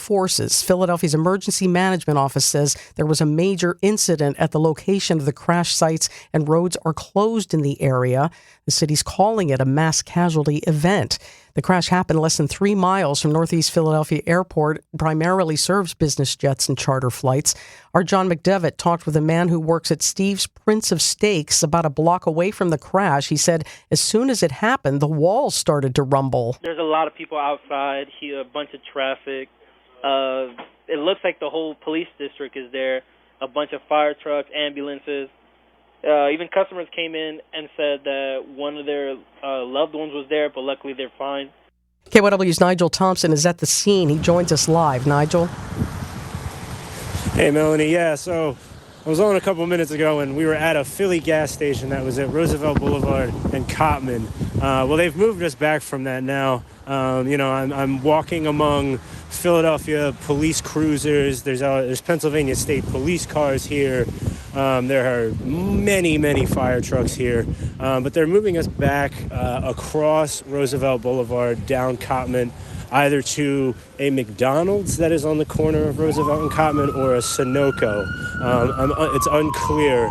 forces. Philadelphia's Emergency Management Office says there was a major incident at the location of the crash sites and roads are closed in the area. The city's calling it a mass casualty event. The crash happened less than 3 miles from Northeast Philadelphia Airport, primarily serves business jets and charter flights. Our John McDevitt talked with a man who works at Steve's Prince of Steaks about a block away from the crash. He said as soon as it happened, the walls started to rumble. There's a lot of people outside, here, a bunch of traffic. It looks like the whole police district is there, a bunch of fire trucks, ambulances. Even customers came in and said that one of their loved ones was there, but luckily they're fine. KYW's Nigel Thompson is at the scene. He joins us live. Nigel? Hey, Mellany. Yeah, so I was on a couple minutes ago, and we were at a Philly gas station that was at Roosevelt Blvd and Cottman. Well, they've moved us back from that now. I'm walking among Philadelphia police cruisers. There's Pennsylvania State police cars here. There are many fire trucks here. But they're moving us back across Roosevelt Boulevard, down Cottman, either to a McDonald's that is on the corner of Roosevelt and Cottman or a Sunoco. It's unclear.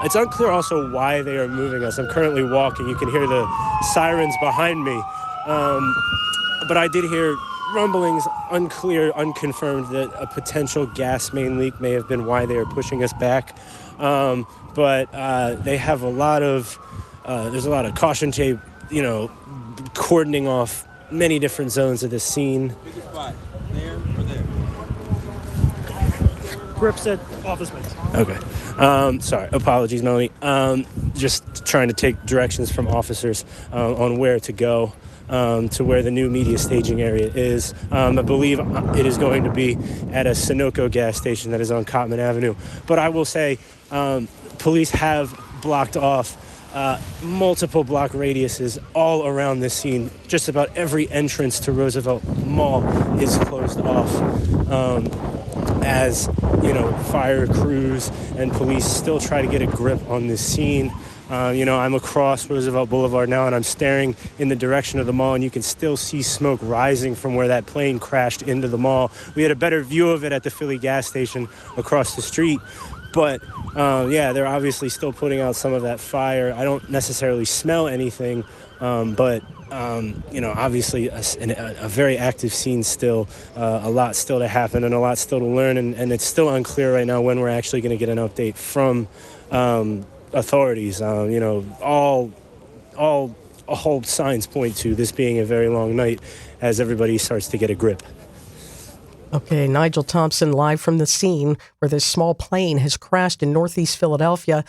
It's unclear also why they are moving us. I'm currently walking. You can hear the sirens behind me. But I did hear rumblings, unclear, unconfirmed, that a potential gas main leak may have been why they are pushing us back. But they have there's a lot of caution tape, cordoning off many different zones of this scene. Pick a spot, there or there. Grips at office space. Okay. Sorry. Apologies, Mellany. Just trying to take directions from officers on where to go. To where the new media staging area is. I believe it is going to be at a Sunoco gas station that is on Cottman Avenue. But I will say police have blocked off multiple block radiuses all around this scene. Just about every entrance to Roosevelt Mall is closed off as, fire crews and police still try to get a grip on this scene. I'm across Roosevelt Boulevard now, and I'm staring in the direction of the mall, and you can still see smoke rising from where that plane crashed into the mall. We had a better view of it at the Philly gas station across the street, but, they're obviously still putting out some of that fire. I don't necessarily smell anything, but obviously a very active scene still, a lot still to happen and a lot still to learn, and it's still unclear right now when we're actually going to get an update from authorities. All signs point to this being a very long night as everybody starts to get a grip. Okay, Nigel Thompson live from the scene where this small plane has crashed in Northeast Philadelphia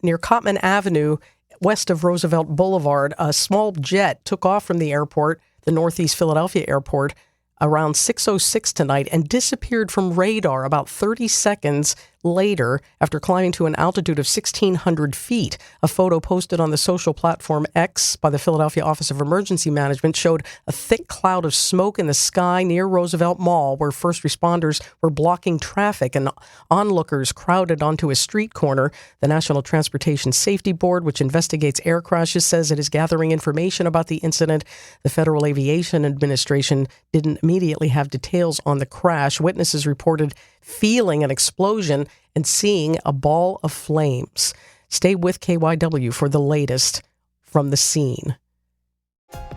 near Cottman Avenue, west of Roosevelt Boulevard. A small jet took off from the airport, the Northeast Philadelphia airport, around 6:06 tonight and disappeared from radar about 30 seconds later after climbing to an altitude of 1,600 feet. A photo posted on the social platform X by the Philadelphia Office of Emergency Management showed a thick cloud of smoke in the sky near Roosevelt Mall, where first responders were blocking traffic and onlookers crowded onto a street corner. The National Transportation Safety Board, which investigates air crashes, says it is gathering information about the incident. The Federal Aviation Administration didn't immediately have details on the crash. Witnesses reported feeling an explosion and seeing a ball of flames. Stay with KYW for the latest from the scene.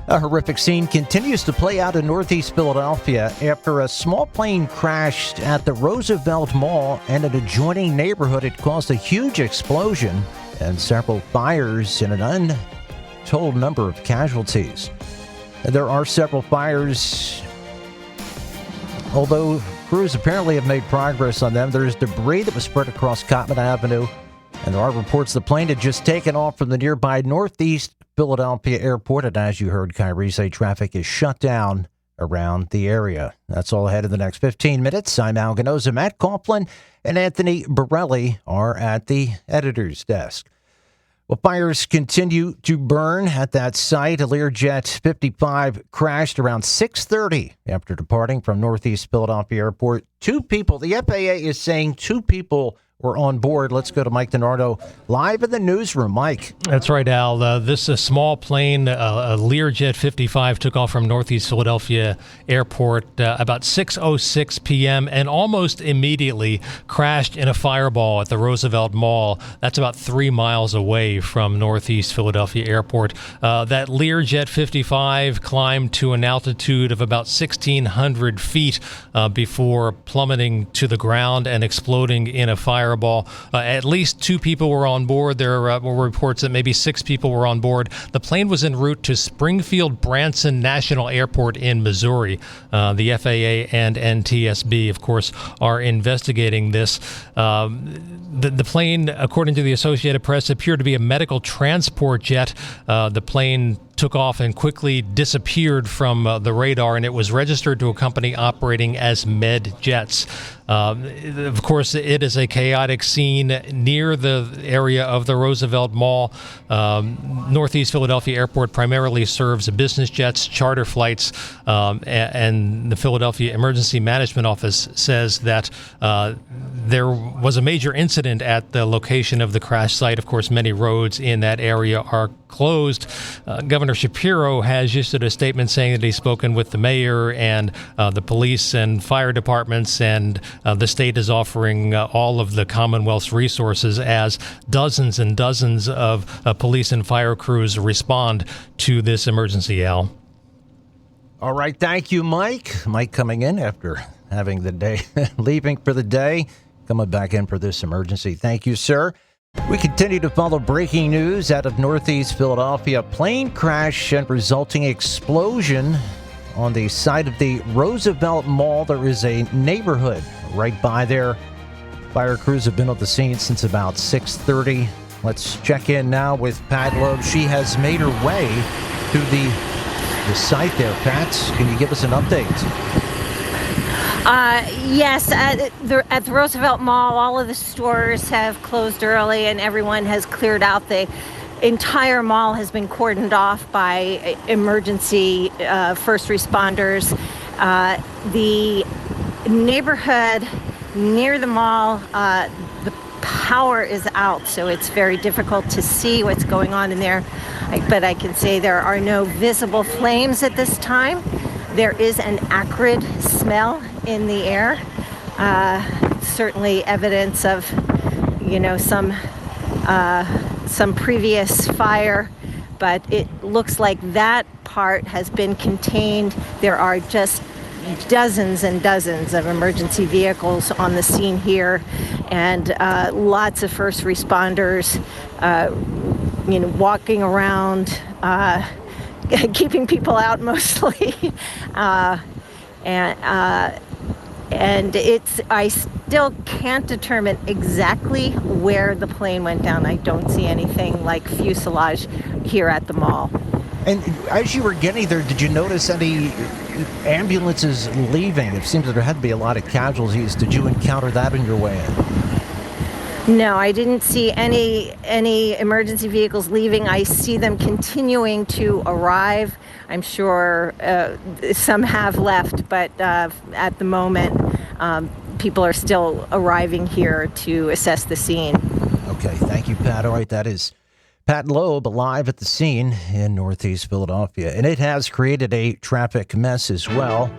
A horrific scene continues to play out in Northeast Philadelphia after a small plane crashed at the Roosevelt Mall and an adjoining neighborhood. It caused a huge explosion and several fires and an untold number of casualties. There are several fires, although crews apparently have made progress on them. There's debris that was spread across Cottman Avenue, and there are reports the plane had just taken off from the nearby Northeast Philadelphia Airport, and as you heard Kyree say, traffic is shut down around the area. That's all ahead in the next 15 minutes. I'm Al Gnoza. Matt Coughlin and Anthony Borelli are at the editor's desk. Well, fires continue to burn at that site. A Learjet 55 crashed around 6:30 after departing from Northeast Philadelphia Airport. 2 people, the FAA is saying 2 people were on board. Let's go to Mike DeNardo live in the newsroom. Mike. That's right, Al. This small plane, a Learjet 55, took off from Northeast Philadelphia Airport about 6:06 p.m. and almost immediately crashed in a fireball at the Roosevelt Mall. That's about 3 miles away from Northeast Philadelphia Airport. That Learjet 55 climbed to an altitude of about 1,600 feet before plummeting to the ground and exploding in a fireball. At least 2 people were on board. There were reports that maybe 6 people were on board. The plane was en route to Springfield Branson National Airport in Missouri. The FAA and NTSB, of course, are investigating this. The plane, according to the Associated Press, appeared to be a medical transport jet. The plane took off and quickly disappeared from the radar, and it was registered to a company operating as Med Jets. Of course, it is a chaotic scene near the area of the Roosevelt Mall. Northeast Philadelphia Airport primarily serves business jets, charter flights, and the Philadelphia Emergency Management Office says that there was a major incident at the location of the crash site. Of course, many roads in that area are closed. Governor Shapiro has issued a statement saying that he's spoken with the mayor and the police and fire departments, and the state is offering all of the Commonwealth's resources as dozens and dozens of police and fire crews respond to this emergency, Al. All right. Thank you, Mike. Mike coming in after having the day, leaving for the day, coming back in for this emergency. Thank you, sir. We continue to follow breaking news out of Northeast Philadelphia. Plane crash and resulting explosion on the site of the Roosevelt Mall. There is a neighborhood right by there. Fire crews have been on the scene since about 6:30. Let's check in now with Pat Loeb. She has made her way to the site there. Pat, can you give us an update? Yes, at the Roosevelt Mall, all of the stores have closed early and everyone has cleared out. The entire mall has been cordoned off by emergency first responders. The neighborhood near the mall, the power is out, so it's very difficult to see what's going on in there. But I can say there are no visible flames at this time. There is an acrid smell in the air. Certainly evidence of, some previous fire, but it looks like that part has been contained. There are just dozens and dozens of emergency vehicles on the scene here, and lots of first responders, walking around, keeping people out mostly. And I still can't determine exactly where the plane went down. I don't see anything like fuselage here at the mall. And as you were getting there, did you notice any ambulances leaving? It seems that there had to be a lot of casualties. Did you encounter that on your way in? No, I didn't see any emergency vehicles leaving. I see them continuing to arrive. I'm sure some have left, but at the moment, people are still arriving here to assess the scene. Okay, thank you, Pat. All right, that is Pat Loeb live at the scene in Northeast Philadelphia, and it has created a traffic mess as well.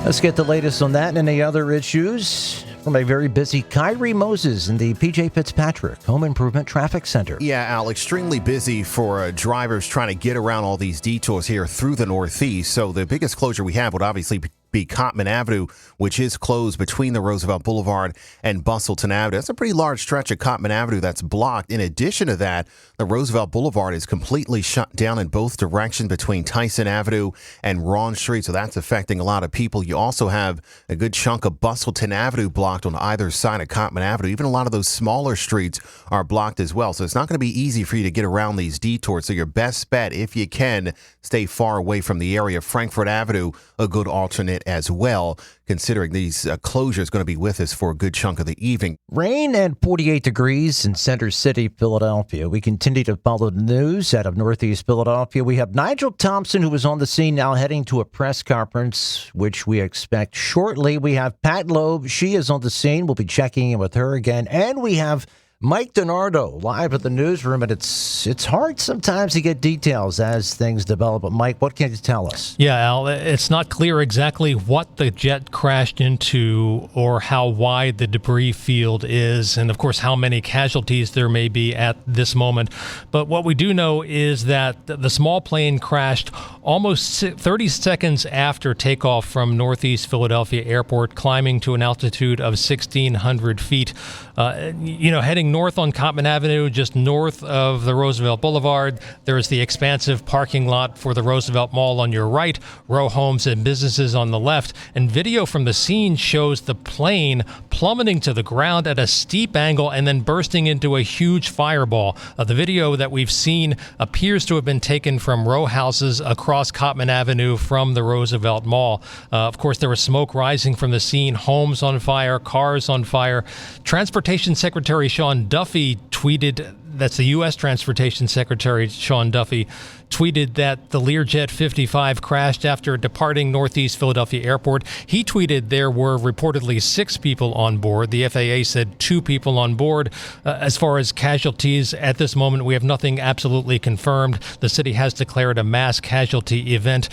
Let's get the latest on that and any other issues from a very busy Kyree Moses in the P.J. Fitzpatrick Home Improvement Traffic Center. Yeah, Al, extremely busy for drivers trying to get around all these detours here through the Northeast. So the biggest closure we have would obviously be Cottman Avenue, which is closed between the Roosevelt Boulevard and Bustleton Avenue. That's a pretty large stretch of Cottman Avenue that's blocked. In addition to that, the Roosevelt Boulevard is completely shut down in both directions between Tyson Avenue and Ron Street, so that's affecting a lot of people. You also have a good chunk of Bustleton Avenue blocked on either side of Cottman Avenue. Even a lot of those smaller streets are blocked as well, so it's not going to be easy for you to get around these detours. So your best bet, if you can, stay far away from the area. Frankfort Avenue, a good alternate as well, considering these closures going to be with us for a good chunk of the evening. Rain and 48 degrees in Center City, Philadelphia. We continue to follow the news out of Northeast Philadelphia. We have Nigel Thompson, who is on the scene now, heading to a press conference, which we expect shortly. We have Pat Loeb. She is on the scene. We'll be checking in with her again. And we have Mike DeNardo live at the newsroom, and it's hard sometimes to get details as things develop. But Mike, what can you tell us? Yeah, Al, it's not clear exactly what the jet crashed into or how wide the debris field is, and of course how many casualties there may be at this moment. But what we do know is that the small plane crashed almost 30 seconds after takeoff from Northeast Philadelphia Airport, climbing to an altitude of 1,600 feet. Heading north on Cottman Avenue, just north of the Roosevelt Boulevard, there is the expansive parking lot for the Roosevelt Mall on your right, row homes and businesses on the left, and video from the scene shows the plane plummeting to the ground at a steep angle and then bursting into a huge fireball. The video that we've seen appears to have been taken from row houses across Cottman Avenue from the Roosevelt Mall. Of course, there was smoke rising from the scene, homes on fire, cars on fire. Transportation Secretary Sean Duffy tweeted, that's the U.S. Transportation Secretary Sean Duffy, tweeted that the Learjet 55 crashed after departing Northeast Philadelphia Airport. He tweeted there were reportedly 6 people on board. The FAA said 2 people on board. As far as casualties, at this moment, we have nothing absolutely confirmed. The city has declared a mass casualty event.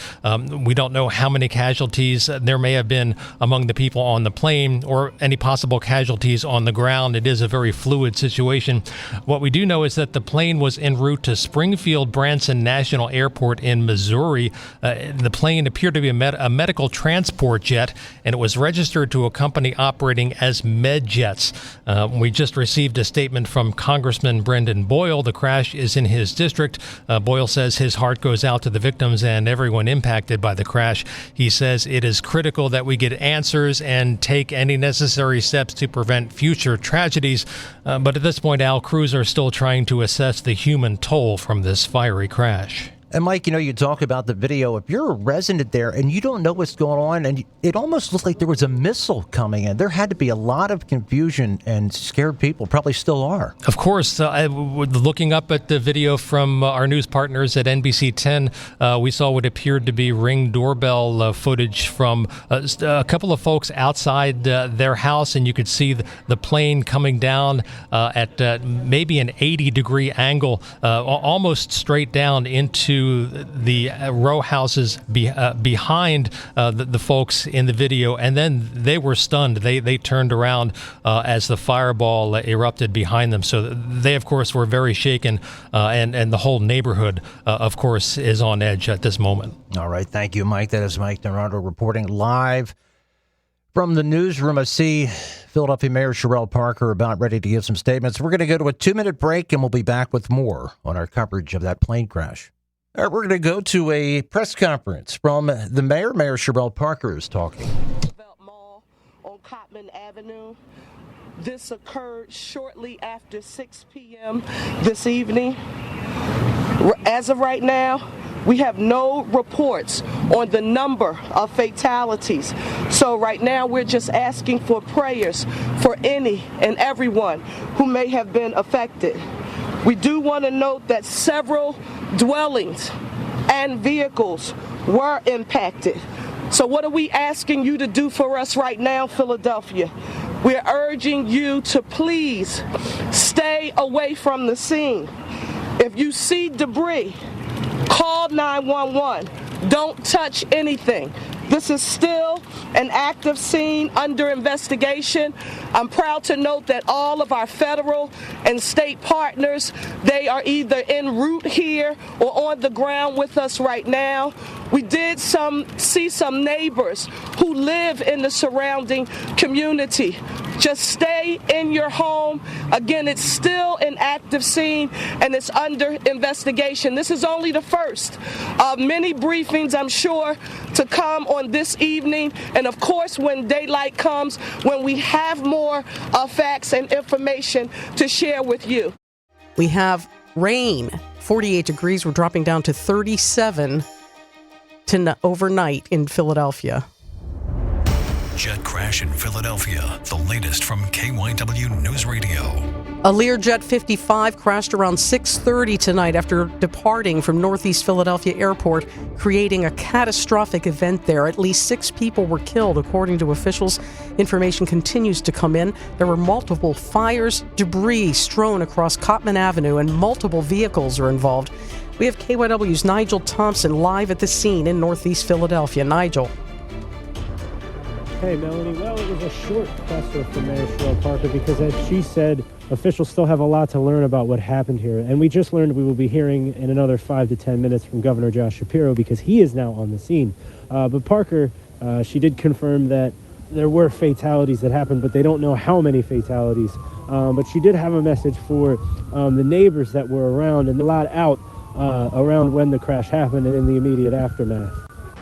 We don't know how many casualties there may have been among the people on the plane or any possible casualties on the ground. It is a very fluid situation. What we do know is that the plane was en route to Springfield Branson National Airport in Missouri. The plane appeared to be a medical transport jet, and it was registered to a company operating as MedJets. We just received a statement from Congressman Brendan Boyle. The crash is in his district. Boyle says his heart goes out to the victims and everyone impacted by the crash. He says it is critical that we get answers and take any necessary steps to prevent future tragedies. But at this point, Al, crews are still trying to assess the human toll from this fiery crash. And Mike, you talk about the video. If you're a resident there and you don't know what's going on, and it almost looked like there was a missile coming in, there had to be a lot of confusion and scared people, probably still are. Of course. Looking up at the video from our news partners at NBC 10, we saw what appeared to be Ring doorbell footage from a couple of folks outside their house, and you could see the plane coming down at maybe an 80-degree angle, almost straight down into the row houses behind the folks in the video, and then they were stunned. They turned around as the fireball erupted behind them. So they, of course, were very shaken, and the whole neighborhood, of course, is on edge at this moment. All right. Thank you, Mike. That is Mike DeNardo reporting live from the newsroom. I see Philadelphia Mayor Cherelle Parker about ready to give some statements. We're going to go to a 2-minute break, and we'll be back with more on our coverage of that plane crash. All right, we're going to go to a press conference from the mayor. Mayor Cherelle Parker is talking. Roosevelt Mall on Cottman Avenue. This occurred shortly after 6 p.m. this evening. As of right now, we have no reports on the number of fatalities. So right now, we're just asking for prayers for any and everyone who may have been affected. We do want to note that several dwellings and vehicles were impacted. So what are we asking you to do for us right now, Philadelphia? We're urging you to please stay away from the scene. If you see debris, call 911. Don't touch anything. This is still an active scene under investigation. I'm proud to note that all of our federal and state partners, they are either en route here or on the ground with us right now. We did see some neighbors who live in the surrounding community. Just stay in your home. Again, it's still an active scene and it's under investigation. This is only the first of many briefings, I'm sure, to come on this evening. And of course, when daylight comes, when we have more facts and information to share with you. We have rain, 48 degrees. We're dropping down to 37 overnight in Philadelphia. Jet crash in Philadelphia. The latest from KYW Newsradio. A Learjet 55 crashed around 6:30 tonight after departing from Northeast Philadelphia Airport, creating a catastrophic event there. At least 6 people were killed, according to officials. Information continues to come in. There were multiple fires, debris strewn across Cottman Avenue, and multiple vehicles are involved. We have KYW's Nigel Thompson live at the scene in Northeast Philadelphia. Nigel. Hey, Mellany. Well, it was a short presser from Mayor Cherelle Parker because, as she said, officials still have a lot to learn about what happened here. And we just learned we will be hearing in another 5 to 10 minutes from Governor Josh Shapiro because he is now on the scene. But Parker, she did confirm that there were fatalities that happened, but they don't know how many fatalities. But she did have a message for the neighbors that were around and a lot out around when the crash happened and in the immediate aftermath.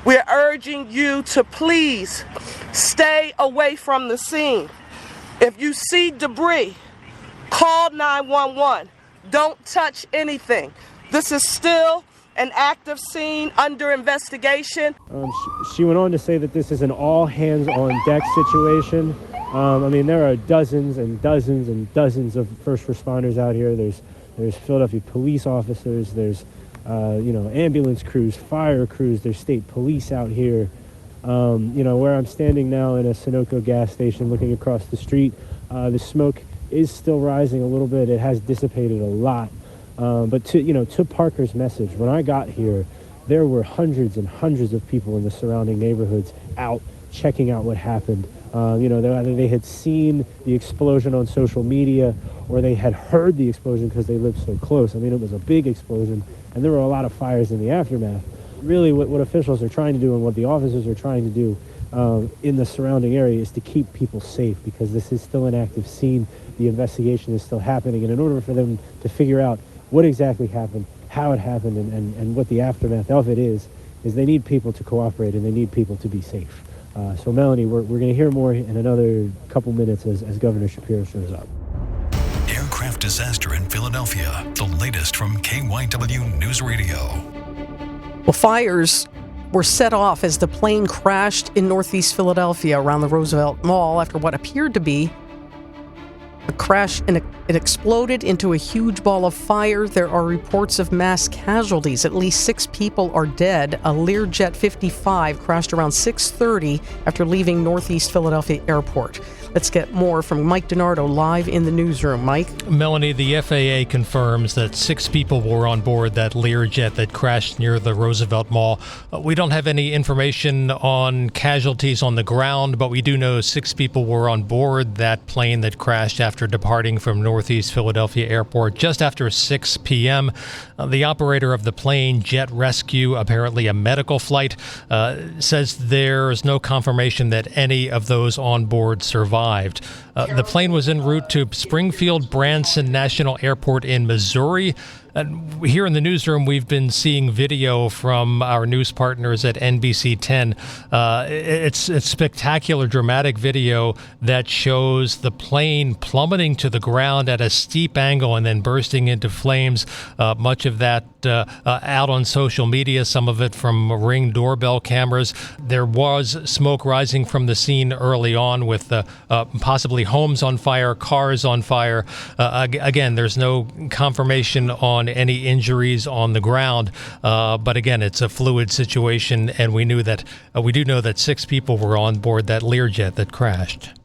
We're urging you to please stay away from the scene. If you see debris, call 911. Don't touch anything. This is still an active scene under investigation. She went on to say that this is an all-hands-on-deck situation. I mean, there are dozens and dozens and dozens of first responders out here. There's Philadelphia police officers. There's ambulance crews, fire crews. There's state police out here. Where I'm standing now in a Sunoco gas station looking across the street, the smoke is still rising a little bit. It has dissipated a lot. But to Parker's message, when I got here, there were hundreds and hundreds of people in the surrounding neighborhoods out checking out what happened. Either they had seen the explosion on social media or they had heard the explosion because they lived so close. I mean, it was a big explosion, and there were a lot of fires in the aftermath. Really, what officials are trying to do and what the officers are trying to do in the surrounding area is to keep people safe because this is still an active scene. The investigation is still happening, and in order for them to figure out what exactly happened, how it happened, and what the aftermath of it is they need people to cooperate and they need people to be safe. So, Mellany, we're going to hear more in another couple minutes as Governor Shapiro shows up. Aircraft disaster in Philadelphia. The latest from KYW Newsradio. Well, fires were set off as the plane crashed in Northeast Philadelphia around the Roosevelt Mall after what appeared to be a crash, and it exploded into a huge ball of fire. There are reports of mass casualties. At least 6 people are dead. A Learjet 55 crashed around 6:30 after leaving Northeast Philadelphia Airport. Let's get more from Mike DeNardo live in the newsroom. Mike? Mellany, the FAA confirms that 6 people were on board that Learjet that crashed near the Roosevelt Mall. We don't have any information on casualties on the ground, but we do know 6 people were on board that plane that crashed after departing from Northeast Philadelphia Airport just after 6 p.m. The operator of the plane, Jet Rescue, apparently a medical flight, says there's no confirmation that any of those on board survived. The plane was en route to Springfield Branson National Airport in Missouri. Here in the newsroom, we've been seeing video from our news partners at NBC 10. It's spectacular, dramatic video that shows the plane plummeting to the ground at a steep angle and then bursting into flames. Much of that out on social media, some of it from Ring doorbell cameras. There was smoke rising from the scene early on with possibly homes on fire, cars on fire. Again, there's no confirmation on any injuries on the ground, but again, it's a fluid situation, and we do know that 6 people were on board that Learjet that crashed.